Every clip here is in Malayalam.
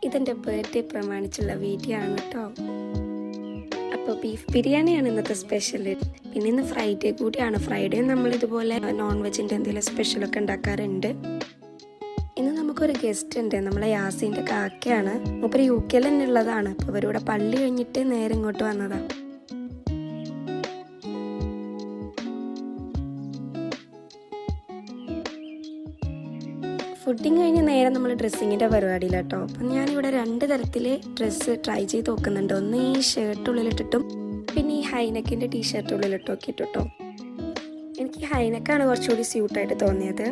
ഇതെൻ്റെ ബർത്ത്ഡേ പ്രമാണിച്ചുള്ള വീഡിയോ ആണ് കേട്ടോ. അപ്പോൾ ബീഫ് ബിരിയാണിയാണ് ഇന്നത്തെ സ്പെഷ്യൽ. പിന്നെ ഇന്ന് ഫ്രൈഡേ കൂടിയാണ്. ഫ്രൈഡേ നമ്മളിതുപോലെ നോൺ വെജിൻ്റെ എന്തെങ്കിലും സ്പെഷ്യലൊക്കെ ഉണ്ടാക്കാറുണ്ട്. ഇന്ന് നമുക്കൊരു ഗസ്റ്റ് ഉണ്ട്, നമ്മളെ യാസിൻ്റെ കാക്കയാണ്. മൂപ്പര് UK തന്നെ ഉള്ളതാണ്. അപ്പോൾ അവരിവിടെ പള്ളി കഴിഞ്ഞിട്ട് നേരെ ഇങ്ങോട്ട് വന്നതാണ്. ഫുഡിങ് കഴിഞ്ഞ് നേരെ നമ്മൾ ഡ്രസ്സിങ്ങിൻ്റെ പരിപാടിയിലാട്ടോ. അപ്പം ഞാനിവിടെ 2 തരത്തിൽ ഡ്രസ്സ് ട്രൈ ചെയ്ത് നോക്കുന്നുണ്ട്. ഒന്ന് ഈ ഷർട്ട് ഉള്ളിലിട്ടിട്ടും പിന്നെ ഈ ഹൈനെക്കിൻ്റെ ടീഷർട്ട് ഉള്ളിലിട്ട് നോക്കിയിട്ടോ. എനിക്ക് ഹൈനെക്കാണ് കുറച്ചുകൂടി സ്യൂട്ടായിട്ട് തോന്നിയത്.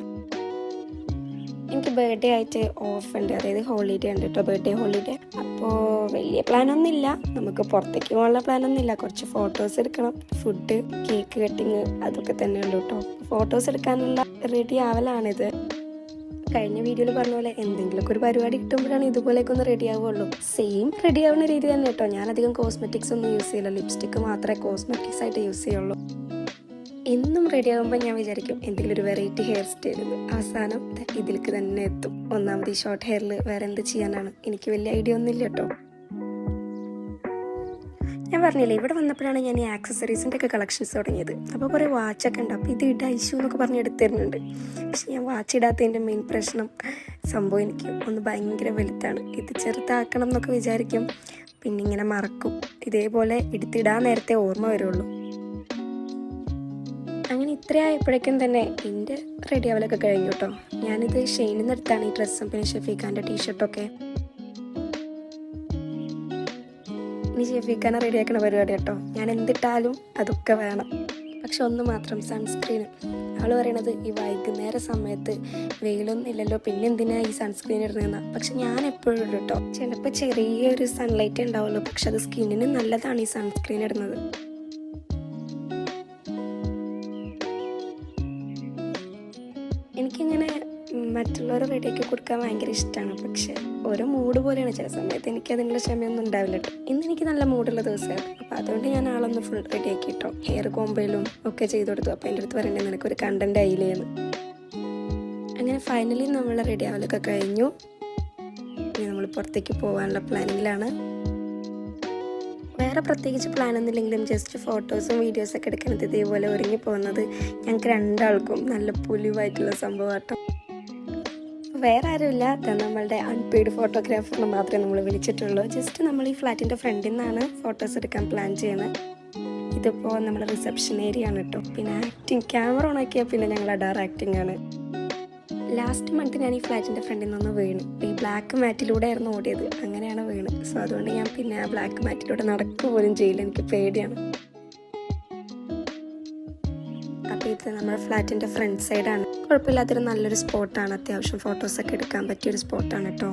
എനിക്ക് ബർത്ത്ഡേ ആയിട്ട് ഓഫ് ഉണ്ട്, അതായത് ഹോളിഡേ ഉണ്ട് കേട്ടോ, ബർത്ത്ഡേ ഹോളിഡേ. അപ്പോൾ വലിയ പ്ലാനൊന്നുമില്ല, നമുക്ക് പുറത്തേക്ക് പോകാനുള്ള പ്ലാനൊന്നുമില്ല. കുറച്ച് ഫോട്ടോസ് എടുക്കണം, ഫുഡ്, കേക്ക് കട്ടിങ്, അതൊക്കെ തന്നെ ഉള്ളൂ കേട്ടോ. ഫോട്ടോസ് എടുക്കാനുള്ള റെഡി ആവലാണിത്. കഴിഞ്ഞ വീഡിയോയിൽ പറഞ്ഞ പോലെ എന്തെങ്കിലുമൊക്കെ ഒരു പരിപാടി കിട്ടുമ്പോഴാണ് ഇതുപോലെയൊക്കെ ഒന്ന് റെഡി ആവുള്ളൂ. സെയിം റെഡി ആവുന്ന രീതി തന്നെ കേട്ടോ. ഞാനധികം കോസ്മെറ്റിക്സ് ഒന്നും യൂസ് ചെയ്യില്ല, ലിപ്സ്റ്റിക്ക് മാത്രമേ കോസ്മെറ്റിക്സ് ആയിട്ട് യൂസ് ചെയ്യുള്ളൂ. എന്നും റെഡി ആകുമ്പോൾ ഞാൻ വിചാരിക്കും എന്തെങ്കിലും ഒരു വെറൈറ്റി ഹെയർ സ്റ്റൈൽ. അവസാനം ഇതിലേക്ക് തന്നെ എത്തും. ഒന്നാമത് ഈ ഷോർട്ട് ഹെയറിൽ വേറെ എന്ത് ചെയ്യാനാണ്, എനിക്ക് വലിയ ഐഡിയ ഒന്നുമില്ല കേട്ടോ. ഞാൻ പറഞ്ഞില്ലേ, ഇവിടെ വന്നപ്പോഴാണ് ഞാൻ ഈ ആക്സസറീസിൻ്റെ ഒക്കെ കളക്ഷൻസ് തുടങ്ങിയത്. അപ്പോൾ കുറേ വാച്ചൊക്കെ ഉണ്ട്. അപ്പോൾ ഇത് ഇട ഇഷ്യൂ എന്നൊക്കെ പറഞ്ഞ് എടുത്തിരുന്നുണ്ട്. പക്ഷെ ഞാൻ വാച്ച് ഇടാത്തതിൻ്റെ മെയിൻ പ്രശ്നം സംഭവം എനിക്ക് ഒന്ന് ഭയങ്കര വലുതാണ്. ഇത് ചെറുതാക്കണം എന്നൊക്കെ വിചാരിക്കും, പിന്നെ ഇങ്ങനെ മറക്കും. ഇതേപോലെ എടുത്തിടാൻ നേരത്തെ ഓർമ്മ വരുള്ളൂ. അങ്ങനെ ഇത്രയായപ്പോഴേക്കും തന്നെ എൻ്റെ റെഡി ആവലൊക്കെ കഴിഞ്ഞു കേട്ടോ. ഞാനിത് ഷെയിനിൽ നിന്ന് എടുത്താണ് ഈ ഡ്രസ്സും പിന്നെ ഷെഫീഖാൻ്റെ ടീഷർട്ടൊക്കെ. ഇനി ഷെഫീഖാനെ റെഡിയാക്കണ പരിപാടി കേട്ടോ. ഞാൻ എന്തിട്ടാലും അതൊക്കെ വേണം. പക്ഷെ ഒന്ന് മാത്രം, സൺസ്ക്രീൻ. ആൾ പറയണത് ഈ വൈകുന്നേര സമയത്ത് വെയിലൊന്നും ഇല്ലല്ലോ, പിന്നെ എന്തിനാ ഈ സൺസ്ക്രീൻ ഇടുന്നതെന്നാണ്. പക്ഷെ ഞാൻ എപ്പോഴും ഇടും കേട്ടോ. ചിലപ്പോൾ ചെറിയൊരു സൺലൈറ്റ് ഉണ്ടാവുള്ളൂ, പക്ഷെ അത് സ്കിന്നിന് നല്ലതാണ് ഈ സൺസ്ക്രീൻ ഇടുന്നത്. എനിക്കിങ്ങനെ മറ്റുള്ളവരെ റെഡിയാക്കി കൊടുക്കാൻ ഭയങ്കര ഇഷ്ടമാണ്. പക്ഷെ ഓരോ മൂഡ് പോലെയാണ്. ചില സമയത്ത് എനിക്കതിനുള്ള ക്ഷമയൊന്നും ഉണ്ടാവില്ല കേട്ടോ. ഇന്ന് എനിക്ക് നല്ല മൂഡുള്ള ദിവസമായിരുന്നു. അപ്പോൾ അതുകൊണ്ട് ഞാൻ ആളൊന്ന് ഫുൾ റെഡിയാക്കി കേട്ടോ. ഹെയർ കോമ്പയിലും ഒക്കെ ചെയ്ത് കൊടുത്തു. അപ്പോൾ എൻ്റെ അടുത്ത് പറയണ്ടേ നിനക്കൊരു കണ്ടന്റ് ആയില്ലേന്ന്. അങ്ങനെ ഫൈനലി നമ്മൾ റെഡി ആവലൊക്കെ കഴിഞ്ഞു. ഇനി നമ്മൾ പുറത്തേക്ക് പോകാനുള്ള പ്ലാനിങ്ങിലാണ്. വേറെ പ്രത്യേകിച്ച് പ്ലാനൊന്നുമില്ലെങ്കിലും ജസ്റ്റ് ഫോട്ടോസും വീഡിയോസൊക്കെ എടുക്കുന്നത് ഇതേപോലെ ഒരുങ്ങി പോകുന്നത് ഞങ്ങൾക്ക് രണ്ടാൾക്കും നല്ല പുലിവായിട്ടുള്ള സംഭവമാട്ടോ. വേറെ ആരുമില്ല, നമ്മളുടെ അൺപെയ്ഡ് ഫോട്ടോഗ്രാഫറിനെ മാത്രമേ നമ്മൾ വിളിച്ചിട്ടുള്ളൂ. ജസ്റ്റ് നമ്മൾ ഈ ഫ്ലാറ്റിൻ്റെ ഫ്രണ്ടിൽ നിന്നാണ് ഫോട്ടോസ് എടുക്കാൻ പ്ലാൻ ചെയ്യുന്നത്. ഇതിപ്പോൾ നമ്മുടെ റിസപ്ഷൻ ഏരിയ ആണ് കേട്ടോ. പിന്നെ ആക്ടിങ്, ക്യാമറ ഓൺ ആക്കിയാൽ പിന്നെ ഞങ്ങൾ അഡാർ ആക്ടിങ് ആണ്. ലാസ്റ്റ് മന്ത് ഞാൻ ഈ ഫ്ലാറ്റിൻ്റെ ഫ്രണ്ടിൽ നിന്ന് വീണു. ഈ ബ്ലാക്ക് മാറ്റിലൂടെ ആയിരുന്നു ഓടിയത്, അങ്ങനെയാണ് വീണ്. സോ അതുകൊണ്ട് ഞാൻ പിന്നെ ആ ബ്ലാക്ക് മാറ്റിലൂടെ നടക്കുക പോലും ചെയ്യില്ല, എനിക്ക് പേടിയാണ്. അപ്പോൾ ഇത് നമ്മുടെ ഫ്ലാറ്റിൻ്റെ ഫ്രണ്ട് സൈഡാണ്. കുഴപ്പമില്ലാത്തൊരു നല്ലൊരു സ്പോട്ടാണ്, അത്യാവശ്യം ഫോട്ടോസൊക്കെ എടുക്കാൻ പറ്റിയൊരു സ്പോട്ടാണ് കേട്ടോ.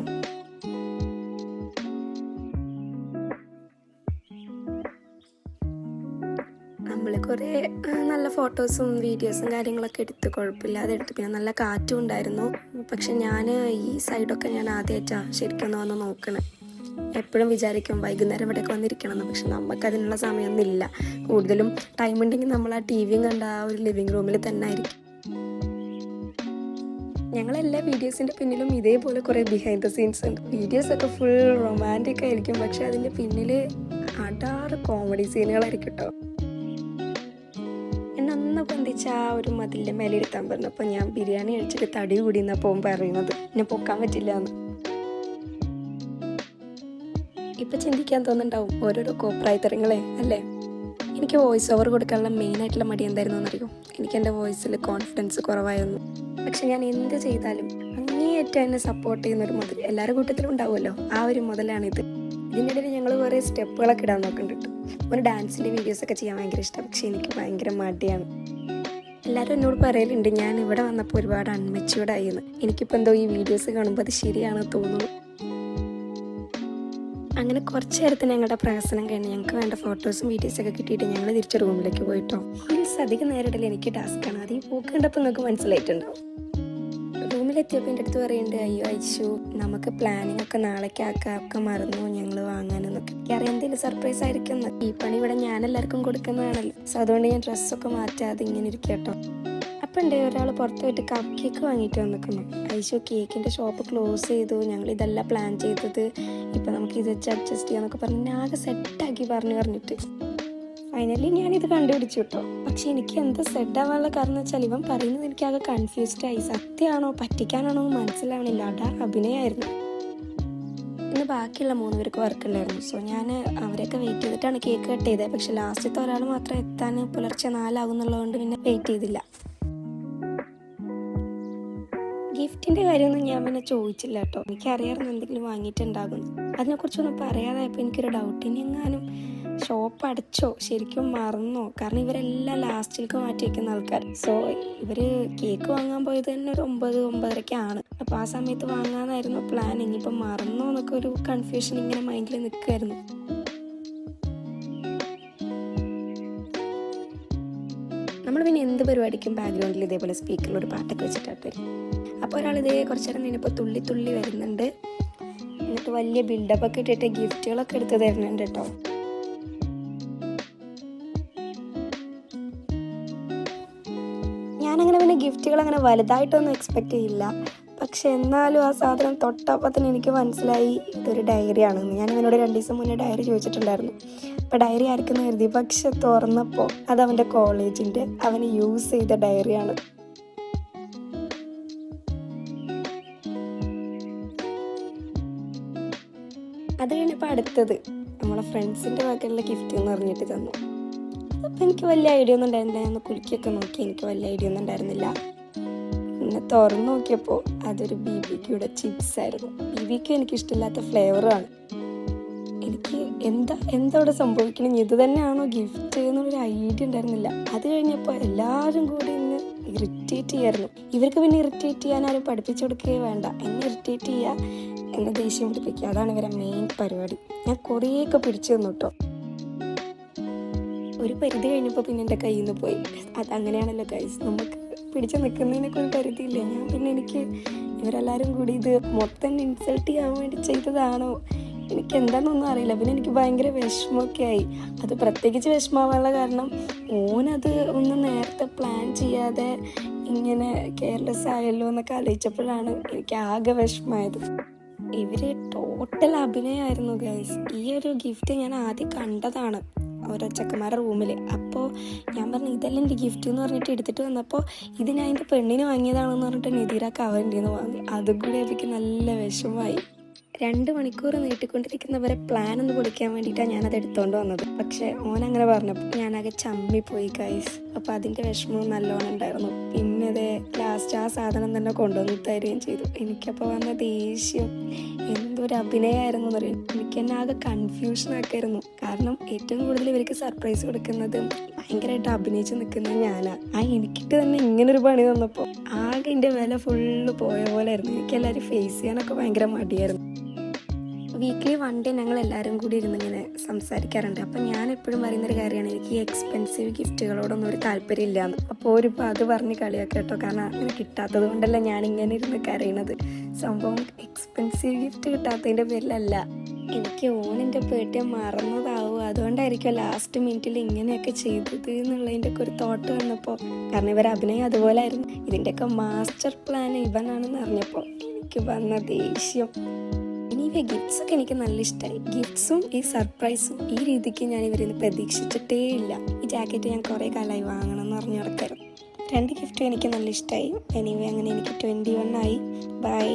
നമ്മൾ കുറേ നല്ല ഫോട്ടോസും വീഡിയോസും കാര്യങ്ങളൊക്കെ എടുത്ത് കുഴപ്പമില്ലാതെ എടുത്തു. പിന്നെ നല്ല കാറ്റും ഉണ്ടായിരുന്നു. പക്ഷെ ഞാൻ ഈ സൈഡൊക്കെ ഞാൻ ആദ്യമായിട്ടാണ് ശരിക്കും വന്ന് നോക്കണേ. എപ്പോഴും വിചാരിക്കും വൈകുന്നേരം ഇവിടെയൊക്കെ വന്നിരിക്കണമെന്ന്. പക്ഷെ നമുക്കതിനുള്ള സമയമൊന്നും ഇല്ല. കൂടുതലും ടൈം ഉണ്ടെങ്കിൽ നമ്മൾ ആ TVയും കണ്ട ആ ഒരു ലിവിങ് റൂമിൽ തന്നെ ആയിരിക്കും. ഞങ്ങളെല്ലാ വീഡിയോസിൻ്റെ പിന്നിലും ഇതേപോലെ കുറേ ബിഹൈൻഡ് ദ സീൻസ് ഉണ്ട്. വീഡിയോസൊക്കെ ഫുൾ റൊമാൻറ്റിക് ആയിരിക്കും, പക്ഷെ അതിൻ്റെ പിന്നിൽ അടാറ് കോമഡി സീനുകളായിരിക്കും കേട്ടോ. എന്നെ ഒന്ന് ബന്ധിച്ച ആ ഒരു മതിലിൻ്റെ മേലെ ഇരുത്താൻ പറഞ്ഞപ്പോൾ ഞാൻ ബിരിയാണി കഴിച്ചിട്ട് തടി കൂടി എന്നാ പോകുമ്പോൾ പറയുന്നത്, എന്നെ പൊക്കാൻ പറ്റില്ല എന്ന്. ഇപ്പം ചിന്തിക്കാൻ തോന്നുന്നുണ്ടാവും ഓരോരോ കോപ്രായത്തരങ്ങളെ അല്ലേ. എനിക്ക് വോയിസ് ഓവർ കൊടുക്കാനുള്ള മെയിനായിട്ടുള്ള മടി എന്തായിരുന്നു എന്നറിയോ? എനിക്ക് എൻ്റെ വോയിസിൽ കോൺഫിഡൻസ് കുറവായിരുന്നു. പക്ഷെ ഞാൻ എന്ത് ചെയ്താലും അങ്ങേയറ്റം എന്നെ സപ്പോർട്ട് ചെയ്യുന്നൊരു മുതൽ എല്ലാവരുടെ കൂട്ടത്തിലും ഉണ്ടാവുമല്ലോ, ആ ഒരു മുതലാണിത്. ഇതിൻ്റെ ഇടയിൽ ഞങ്ങൾ കുറേ സ്റ്റെപ്പുകളൊക്കെ ഇടാൻ നോക്കുന്നുണ്ട്. ഒരു ഡാൻസിൻ്റെ വീഡിയോസൊക്കെ ചെയ്യാൻ ഭയങ്കര ഇഷ്ടമാണ്, പക്ഷെ എനിക്ക് ഭയങ്കര മടിയാണ്. എല്ലാവരും എന്നോട് പറയലുണ്ട് ഞാൻ ഇവിടെ വന്നപ്പോൾ ഒരുപാട് അൺമെച്യൂർഡായി എന്ന്. എനിക്കിപ്പോൾ എന്തോ ഈ വീഡിയോസ് കാണുമ്പോൾ അത് ശരിയാണെന്ന് തോന്നുന്നു. അങ്ങനെ കുറച്ച് നേരത്തിന് ഞങ്ങളുടെ പ്രഹസനം കഴിഞ്ഞ് ഞങ്ങൾക്ക് വേണ്ട ഫോട്ടോസും വീഡിയോസൊക്കെ കിട്ടിയിട്ട് ഞങ്ങൾ തിരിച്ച് റൂമിലേക്ക് പോയിട്ടോ. ഹീൽസ് അധികം നേരിടൽ എനിക്ക് ടാസ്ക്കാണ്. അത് ഈ പോക്ക് കണ്ടപ്പോൾ നിങ്ങൾക്ക് മനസ്സിലായിട്ടുണ്ടാവും. റൂമിലെത്തിയപ്പോൾ എൻ്റെ അടുത്ത് പറയുന്നുണ്ട്, അയ്യോ അയച്ചു നമുക്ക് പ്ലാനിങ് ഒക്കെ നാളേക്ക് ആക്കാം, ഒക്കെ മറന്നു ഞങ്ങൾ വാങ്ങാനെന്നൊക്കെ. എനിക്കറിയാം എന്തെങ്കിലും സർപ്രൈസ് ആയിരിക്കും. ഈ പണി ഇവിടെ ഞാൻ എല്ലാവർക്കും കൊടുക്കുന്നതാണല്ലോ. സോ അതുകൊണ്ട് ഞാൻ ഡ്രസ്സൊക്കെ മാറ്റാതെ ഇങ്ങനെ ഇരിക്കട്ടോ. അപ്പം ഉണ്ട് ഒരാൾ പുറത്ത് പോയിട്ട് കപ്പ് കേക്ക് വാങ്ങിയിട്ട് വന്നിരിക്കുന്നു. ഐശു കേക്കിൻ്റെ ഷോപ്പ് ക്ലോസ് ചെയ്തു, ഞങ്ങൾ ഇതെല്ലാം പ്ലാൻ ചെയ്തത്, ഇപ്പം നമുക്ക് ഇത് വെച്ച് അഡ്ജസ്റ്റ് ചെയ്യാന്നൊക്കെ പറഞ്ഞ് ആകെ സെറ്റാക്കി പറഞ്ഞിട്ട് ഫൈനലി ഞാനിത് കണ്ടുപിടിച്ചു കേട്ടോ. പക്ഷെ എനിക്ക് എന്താ സെറ്റാവാനുള്ള കാരണം എന്ന് വെച്ചാൽ ഇവൻ പറയുന്നത് എനിക്കാകെ കൺഫ്യൂസ്ഡായി. സത്യമാണോ പറ്റിക്കാനാണോ എന്ന് മനസ്സിലാവണില്ല. അടാ അഭിനയമായിരുന്നു. ഇന്ന് ബാക്കിയുള്ള 3 പേർക്ക് വർക്കുണ്ടായിരുന്നു. സോ ഞാൻ അവരെയൊക്കെ വെയിറ്റ് ചെയ്തിട്ടാണ് കേക്ക് കട്ട് ചെയ്തത്. പക്ഷെ ലാസ്റ്റത്തെ ഒരാൾ മാത്രം എത്താൻ പുലർച്ചെ 4 ആകുന്നുള്ളതുകൊണ്ട് പിന്നെ വെയിറ്റ് ചെയ്തില്ല. ഗിഫ്റ്റിൻ്റെ കാര്യമൊന്നും ഞാൻ പിന്നെ ചോദിച്ചില്ല കേട്ടോ. എനിക്കറിയാമായിരുന്നു എന്തെങ്കിലും വാങ്ങിയിട്ടുണ്ടാകും. അതിനെക്കുറിച്ചൊന്നും പറയാതായപ്പോൾ എനിക്കൊരു ഡൗട്ട്, ഇനി എങ്ങാനും ഷോപ്പ് അടച്ചോ ശരിക്കും മറന്നോ? കാരണം ഇവരെല്ലാം ലാസ്റ്റിലേക്ക് മാറ്റി വയ്ക്കുന്ന ആൾക്കാർ. സോ ഇവർ കേക്ക് വാങ്ങാൻ പോയത് തന്നെ ഒരു 9-9:30 അപ്പോൾ ആ സമയത്ത് വാങ്ങാനായിരുന്നു പ്ലാൻ. ഇനിയിപ്പോൾ മറന്നോ എന്നൊക്കെ ഒരു കൺഫ്യൂഷൻ ഇങ്ങനെ മൈൻഡിൽ നിൽക്കുമായിരുന്നു. നമ്മൾ പിന്നെ എന്ത് പരിപാടിക്കും ബാക്ക്ഗ്രൗണ്ടിൽ ഇതേപോലെ സ്പീക്കറിൽ ഒരു പാട്ടൊക്കെ വെച്ചിട്ടാണ് വരും. അപ്പോൾ ഒരാൾ ഇതേ കുറച്ച് നേരം കഴിഞ്ഞപ്പോൾ തുള്ളി വരുന്നുണ്ട്. എന്നിട്ട് വലിയ ബിൽഡപ്പൊക്കെ ഇട്ടിട്ട് ഗിഫ്റ്റുകളൊക്കെ എടുത്ത് തരുന്നുണ്ട് കേട്ടോ. ഞാനങ്ങനെ പിന്നെ ഗിഫ്റ്റുകൾ അങ്ങനെ വലുതായിട്ടൊന്നും എക്സ്പെക്റ്റ് ചെയ്യില്ല. പക്ഷെ എന്നാലും ആ സാധനം തൊട്ടപ്പോൾ തന്നെ എനിക്ക് മനസ്സിലായി ഇതൊരു ഡയറിയാണെന്ന്. ഞാൻ ഇവനോട് 2 ദിവസം മുന്നേ ഡയറി ചോദിച്ചിട്ടുണ്ടായിരുന്നു. അപ്പോൾ ഡയറി ആർക്കെന്ന് കരുതി. പക്ഷെ തുറന്നപ്പോൾ അത് അവൻ്റെ കോളേജിൻ്റെ അവന് യൂസ് ചെയ്ത ഡയറിയാണ്. അത് കഴിഞ്ഞപ്പോൾ അടുത്തത് നമ്മളെ ഫ്രണ്ട്സിൻ്റെ വകയുള്ള ഗിഫ്റ്റ് എന്ന് പറഞ്ഞിട്ട് തന്നു. അപ്പം എനിക്ക് വലിയ ഐഡിയ ഒന്നും ഉണ്ടായിരുന്നില്ല. ഞാൻ കുലുക്കിയൊക്കെ നോക്കി, എനിക്ക് വലിയ ഐഡിയ ഒന്നും ഉണ്ടായിരുന്നില്ല. പിന്നെ തുറന്ന് നോക്കിയപ്പോൾ അതൊരു BBQയുടെ ചിപ്സ് ആയിരുന്നു. BBQ എനിക്കിഷ്ടമില്ലാത്ത ഫ്ലേവറാണ്. എനിക്ക് എന്താ അവിടെ സംഭവിക്കണം, ഇത് തന്നെയാണോ ഗിഫ്റ്റ് എന്നുള്ളൊരു ഐഡിയ ഉണ്ടായിരുന്നില്ല. അത് കഴിഞ്ഞപ്പോൾ എല്ലാവരും കൂടി ഇന്ന് ഇറിറ്റേറ്റ് ചെയ്യായിരുന്നു. ഇവർക്ക് പിന്നെ ഇറിറ്റേറ്റ് ചെയ്യാൻ ആരും പഠിപ്പിച്ചു കൊടുക്കുകയേ വേണ്ട, എന്നെ ഇറിറ്റേറ്റ് ചെയ്യുക, എന്നെ ദേഷ്യം പിടിപ്പിക്കുക, അതാണ് ഇവരെ മെയിൻ പരിപാടി. ഞാൻ കുറേയൊക്കെ പിടിച്ചു തന്നു കേട്ടോ. ഒരു പരിധി കഴിഞ്ഞപ്പോൾ പിന്നെ എൻ്റെ കയ്യിൽ നിന്ന് പോയി. അതങ്ങനെയാണല്ലോ ഗൈസ്, നമുക്ക് പിടിച്ച് നിൽക്കുന്നതിനൊക്കെ ഒരു പരിധിയില്ലേ. എനിക്ക് ഇവരെല്ലാവരും കൂടി ഇത് മൊത്തം ഇൻസൾട്ട് ചെയ്യാൻ വേണ്ടി ചെയ്തതാണോ എനിക്ക് എന്താണെന്നൊന്നും അറിയില്ല. പിന്നെ എനിക്ക് ഭയങ്കര വിഷമമൊക്കെ ആയി. അത് പ്രത്യേകിച്ച് വിഷമാവാനുള്ള കാരണം ഓനത് ഒന്ന് നേരത്തെ പ്ലാൻ ചെയ്യാതെ ഇങ്ങനെ കെയർലെസ് ആയല്ലോ എന്നൊക്കെ ആലോചിച്ചപ്പോഴാണ് എനിക്ക് ആകെ വിഷമമായത്. ഇവർ ടോട്ടൽ അഭിനയമായിരുന്നു ഗൈസ്. ഈ ഒരു ഗിഫ്റ്റ് ഞാൻ ആദ്യം കണ്ടതാണ് ഓരോ ചെക്കന്മാരുടെ റൂമിൽ. അപ്പോൾ ഞാൻ പറഞ്ഞു ഇതെല്ലാം എൻ്റെ ഗിഫ്റ്റ് എന്ന് പറഞ്ഞിട്ട് എടുത്തിട്ട് വന്നപ്പോൾ ഇത് ഞാൻ എൻ്റെ പെണ്ണിന് വാങ്ങിയതാണെന്ന് പറഞ്ഞിട്ട് നിതിരാക്ക് അവൻ്റെ നിന്ന് വാങ്ങി. അതും കൂടി എനിക്ക് നല്ല വിഷമമായി. 2 മണിക്കൂർ നീട്ടിക്കൊണ്ടിരിക്കുന്നവരെ പ്ലാൻ ഒന്ന് പൊളിക്കാൻ വേണ്ടിയിട്ടാണ് ഞാനത് എടുത്തുകൊണ്ട് വന്നത്. പക്ഷേ ഓനങ്ങനെ പറഞ്ഞപ്പോൾ ഞാനാകെ ചമ്മിപ്പോയി ഗൈസ്. അപ്പോൾ അതിൻ്റെ വിഷമവും നല്ലോണം ഉണ്ടായിരുന്നു. പിന്നെ അത് ലാസ്റ്റ് ആ സാധനം തന്നെ കൊണ്ടുവന്ന് തരികയും ചെയ്തു. എനിക്കപ്പോൾ വന്ന ദേഷ്യം എന്തൊരു അഭിനയമായിരുന്നു എന്നറിയാം. എനിക്ക് തന്നെ ആകെ കൺഫ്യൂഷനൊക്കെയായിരുന്നു. കാരണം ഏറ്റവും കൂടുതൽ ഇവർക്ക് സർപ്രൈസ് കൊടുക്കുന്നത് ഭയങ്കരമായിട്ട് അഭിനയിച്ച് നിൽക്കുന്നത് ഞാനാണ്. എനിക്കിട്ട് തന്നെ ഇങ്ങനൊരു പണി തന്നപ്പോൾ ആകെ എൻ്റെ വില ഫുള്ള് പോയ പോലെ ആയിരുന്നു. എനിക്കെല്ലാവരും ഫേസ് ചെയ്യാനൊക്കെ ഭയങ്കര മടിയായിരുന്നു. വീക്ക്ലി 1 ഡേ ഞങ്ങൾ എല്ലാവരും കൂടി ഇങ്ങനെ സംസാരിക്കാറുണ്ട്. അപ്പം ഞാൻ എപ്പോഴും പറയുന്നൊരു കാര്യമാണ്, എനിക്ക് ഈ എക്സ്പെൻസീവ് ഗിഫ്റ്റുകളോടൊന്നും ഒരു താല്പര്യമില്ല എന്ന്. അപ്പോൾ അത് പറഞ്ഞ് കളിയാക്കുക കേട്ടോ. കാരണം അങ്ങനെ കിട്ടാത്തത് കൊണ്ടല്ല ഞാനിങ്ങനെ ഇരുന്ന് കരയണത്. സംഭവം എക്സ്പെൻസീവ് ഗിഫ്റ്റ് കിട്ടാത്തതിൻ്റെ പേരിലല്ല, എനിക്ക് ഓനെൻ്റെ പേട്ടിയെ മറന്നതാവും. അതുകൊണ്ടായിരിക്കും ലാസ്റ്റ് മിനിറ്റിൽ ഇങ്ങനെയൊക്കെ ചെയ്തത് എന്നുള്ളതിൻ്റെ ഒക്കെ ഒരു തോട്ട് വന്നപ്പോൾ. കാരണം ഇവർ അഭിനയം അതുപോലെ ആയിരുന്നു. ഇതിൻ്റെയൊക്കെ മാസ്റ്റർ പ്ലാൻ ഇവനാണെന്ന് അറിഞ്ഞപ്പോൾ എനിക്ക് വന്ന ദേഷ്യം. ഇനി ഗിഫ്റ്റ്സൊക്കെ എനിക്ക് നല്ല ഇഷ്ടമായി. ഗിഫ്റ്റ്സും ഈ സർപ്രൈസും ഈ രീതിക്ക് ഞാൻ ഇവരിന്ന് പ്രതീക്ഷിച്ചിട്ടേ ഇല്ല. ഈ ജാക്കറ്റ് ഞാൻ കുറേ കാലമായി വാങ്ങണം എന്ന് പറഞ്ഞു നടക്കായിരുന്നു. 2 ഗിഫ്റ്റും എനിക്ക് നല്ല ഇഷ്ടമായി. എനിവേ അങ്ങനെ എനിക്ക് 21 ആയി. ബൈ.